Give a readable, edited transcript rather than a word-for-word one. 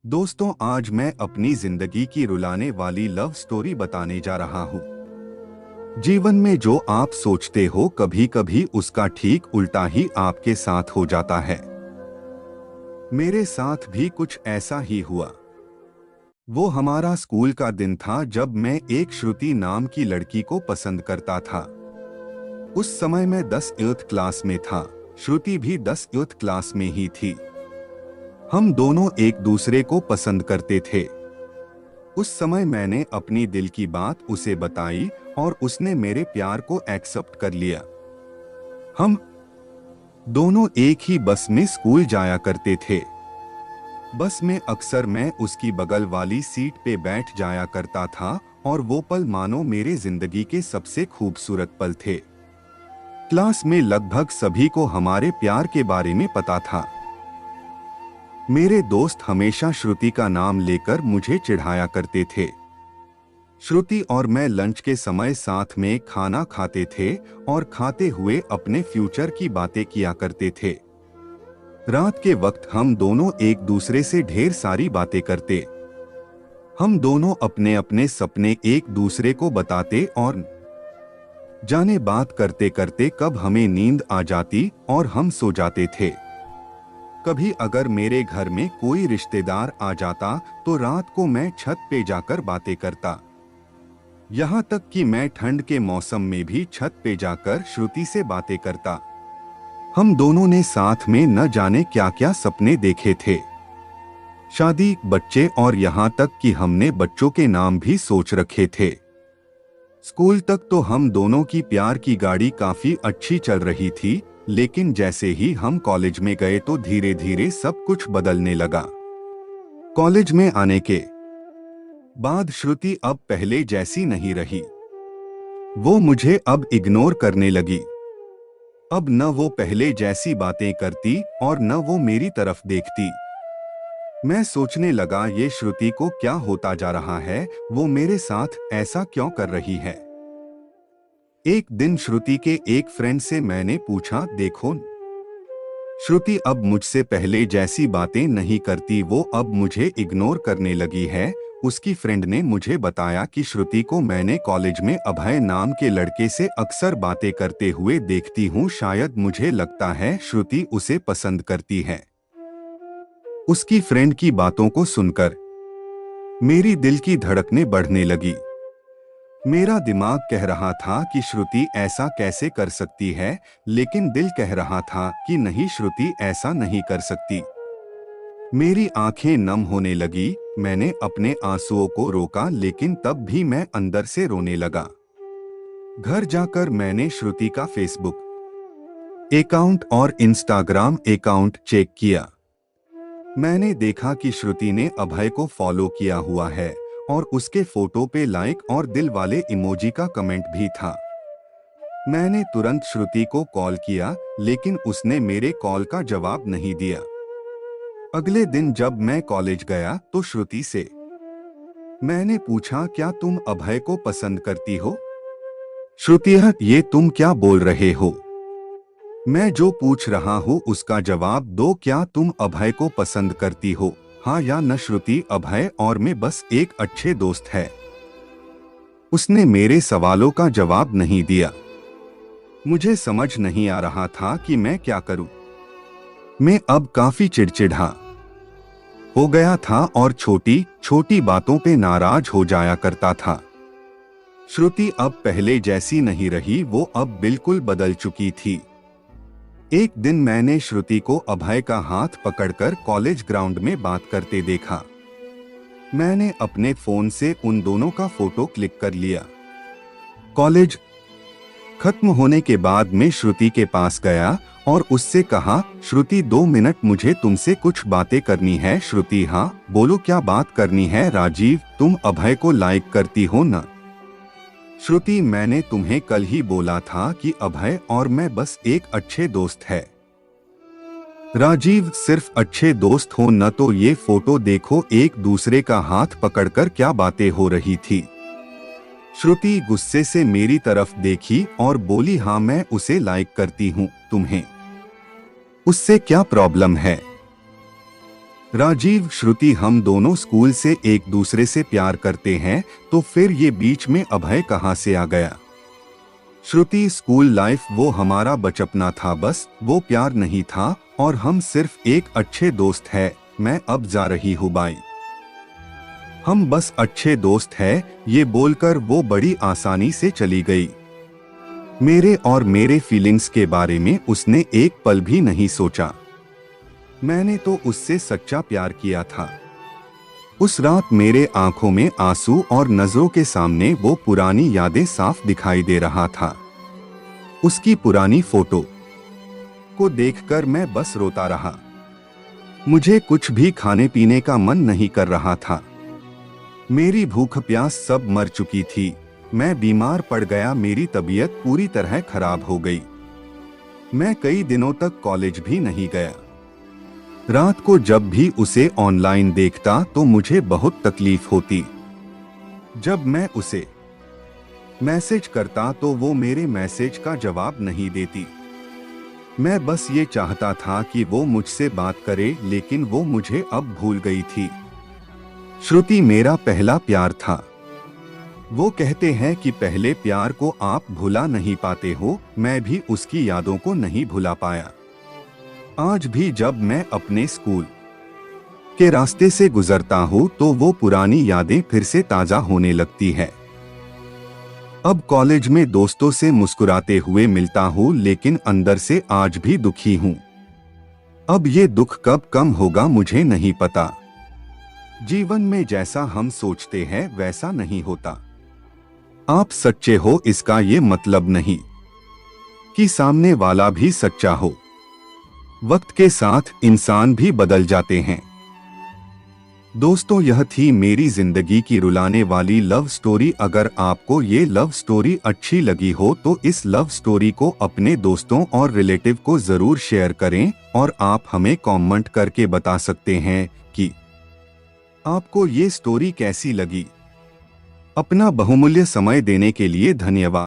दोस्तों, आज मैं अपनी जिंदगी की रुलाने वाली लव स्टोरी बताने जा रहा हूँ। जीवन में जो आप सोचते हो कभी कभी उसका ठीक उल्टा ही आपके साथ हो जाता है। मेरे साथ भी कुछ ऐसा ही हुआ। वो हमारा स्कूल का दिन था जब मैं एक श्रुति नाम की लड़की को पसंद करता था। उस समय मैं 10th क्लास में था। श्रुति भी 10th क्लास में ही थी। हम दोनों एक दूसरे को पसंद करते थे। उस समय मैंने अपनी दिल की बात उसे बताई और उसने मेरे प्यार को एक्सेप्ट कर लिया। हम दोनों एक ही बस में स्कूल जाया करते थे। बस में अक्सर मैं उसकी बगल वाली सीट पे बैठ जाया करता था और वो पल मानो मेरे जिंदगी के सबसे खूबसूरत पल थे। क्लास में लगभग सभी को हमारे प्यार के बारे में पता था। मेरे दोस्त हमेशा श्रुति का नाम लेकर मुझे चिढ़ाया करते थे। श्रुति और मैं लंच के समय साथ में खाना खाते थे और खाते हुए अपने फ्यूचर की बातें किया करते थे। रात के वक्त हम दोनों एक दूसरे से ढेर सारी बातें करते। हम दोनों अपने अपने सपने एक दूसरे को बताते और जाने बात करते करते कब हमें नींद आ जाती और हम सो जाते थे। कभी अगर मेरे घर में कोई रिश्तेदार आ जाता तो रात को मैं छत पे जाकर बातें करता। यहाँ तक कि मैं ठंड के मौसम में भी छत पे जाकर श्रुति से बातें करता। हम दोनों ने साथ में न जाने क्या क्या सपने देखे थे। शादी, बच्चे और यहाँ तक कि हमने बच्चों के नाम भी सोच रखे थे। स्कूल तक तो हम दोनों की प्यार की गाड़ी काफी अच्छी चल रही थी, लेकिन जैसे ही हम कॉलेज में गए तो धीरे धीरे सब कुछ बदलने लगा। कॉलेज में आने के बाद श्रुति अब पहले जैसी नहीं रही। वो मुझे अब इग्नोर करने लगी। अब न वो पहले जैसी बातें करती और न वो मेरी तरफ देखती। मैं सोचने लगा, ये श्रुति को क्या होता जा रहा है? वो मेरे साथ ऐसा क्यों कर रही है? एक दिन श्रुति के एक फ्रेंड से मैंने पूछा, देखो, श्रुति अब मुझसे पहले जैसी बातें नहीं करती, वो अब मुझे इग्नोर करने लगी है। उसकी फ्रेंड ने मुझे बताया कि श्रुति को मैंने कॉलेज में अभय नाम के लड़के से अक्सर बातें करते हुए देखती हूँ। शायद मुझे लगता है श्रुति उसे पसंद करती है। उसकी फ्रेंड की बातों को सुनकर मेरी दिल की धड़कनें बढ़ने लगी। मेरा दिमाग कह रहा था कि श्रुति ऐसा कैसे कर सकती है, लेकिन दिल कह रहा था कि नहीं, श्रुति ऐसा नहीं कर सकती। मेरी आंखें नम होने लगी। मैंने अपने आंसुओं को रोका, लेकिन तब भी मैं अंदर से रोने लगा। घर जाकर मैंने श्रुति का फेसबुक अकाउंट और इंस्टाग्राम अकाउंट चेक किया। मैंने देखा कि श्रुति ने अभय को फॉलो किया हुआ है और उसके फोटो पे लाइक और दिल वाले इमोजी का कमेंट भी था। मैंने तुरंत श्रुति को कॉल किया, लेकिन उसने मेरे कॉल का जवाब नहीं दिया। अगले दिन जब मैं कॉलेज गया तो श्रुति से मैंने पूछा, क्या तुम अभय को पसंद करती हो? श्रुति, ये तुम क्या बोल रहे हो? मैं जो पूछ रहा हूँ उसका जवाब दो। क्या तुम अभय को पसंद करती हो, हाँ या न? श्रुति, अभय और मैं बस एक अच्छे दोस्त है। उसने मेरे सवालों का जवाब नहीं दिया। मुझे समझ नहीं आ रहा था कि मैं क्या करूं। मैं अब काफी चिड़चिड़ा हो गया था और छोटी छोटी बातों पे नाराज हो जाया करता था। श्रुति अब पहले जैसी नहीं रही, वो अब बिल्कुल बदल चुकी थी। एक दिन मैंने श्रुति को अभय का हाथ पकड़कर कॉलेज ग्राउंड में बात करते देखा। मैंने अपने फोन से उन दोनों का फोटो क्लिक कर लिया। कॉलेज खत्म होने के बाद मैं श्रुति के पास गया और उससे कहा, श्रुति 2 मिनट, मुझे तुमसे कुछ बातें करनी है। श्रुति, हाँ बोलो, क्या बात करनी है? राजीव, तुम अभय को लाइक करती हो ना? श्रुति, मैंने तुम्हें कल ही बोला था कि अभय और मैं बस एक अच्छे दोस्त है। राजीव, सिर्फ अच्छे दोस्त हो न तो ये फोटो देखो, एक दूसरे का हाथ पकड़कर क्या बातें हो रही थी। श्रुति गुस्से से मेरी तरफ देखी और बोली, हाँ मैं उसे लाइक करती हूँ, तुम्हें उससे क्या प्रॉब्लम है? राजीव, श्रुति, हम दोनों स्कूल से एक दूसरे से प्यार करते हैं, तो फिर ये बीच में अभय कहाँ से आ गया? श्रुति, स्कूल लाइफ वो हमारा बचपना था, बस वो प्यार नहीं था और हम सिर्फ एक अच्छे दोस्त हैं। मैं अब जा रही हूँ, बाय। हम बस अच्छे दोस्त हैं, ये बोलकर वो बड़ी आसानी से चली गई। मेरे और मेरे फीलिंग्स के बारे में उसने एक पल भी नहीं सोचा। मैंने तो उससे सच्चा प्यार किया था। उस रात मेरे आंखों में आंसू और नजरों के सामने वो पुरानी यादें साफ दिखाई दे रहा था। उसकी पुरानी फोटो को देखकर मैं बस रोता रहा। मुझे कुछ भी खाने पीने का मन नहीं कर रहा था। मेरी भूख प्यास सब मर चुकी थी। मैं बीमार पड़ गया, मेरी तबीयत पूरी तरह खराब हो गई। मैं कई दिनों तक कॉलेज भी नहीं गया। रात को जब भी उसे ऑनलाइन देखता तो मुझे बहुत तकलीफ होती। जब मैं उसे मैसेज करता तो वो मेरे मैसेज का जवाब नहीं देती। मैं बस ये चाहता था कि वो मुझसे बात करे, लेकिन वो मुझे अब भूल गई थी। श्रुति मेरा पहला प्यार था। वो कहते हैं कि पहले प्यार को आप भुला नहीं पाते हो, मैं भी उसकी यादों को नहीं भुला पाया। आज भी जब मैं अपने स्कूल के रास्ते से गुजरता हूँ तो वो पुरानी यादें फिर से ताजा होने लगती है। अब कॉलेज में दोस्तों से मुस्कुराते हुए मिलता हूँ, लेकिन अंदर से आज भी दुखी हूँ। अब ये दुख कब कम होगा मुझे नहीं पता। जीवन में जैसा हम सोचते हैं वैसा नहीं होता। आप सच्चे हो इसका ये मतलब नहीं कि सामने वाला भी सच्चा हो। वक्त के साथ इंसान भी बदल जाते हैं। दोस्तों, यह थी मेरी जिंदगी की रुलाने वाली लव स्टोरी। अगर आपको ये लव स्टोरी अच्छी लगी हो तो इस लव स्टोरी को अपने दोस्तों और रिलेटिव को जरूर शेयर करें और आप हमें कमेंट करके बता सकते हैं कि आपको ये स्टोरी कैसी लगी। अपना बहुमूल्य समय देने के लिए धन्यवाद।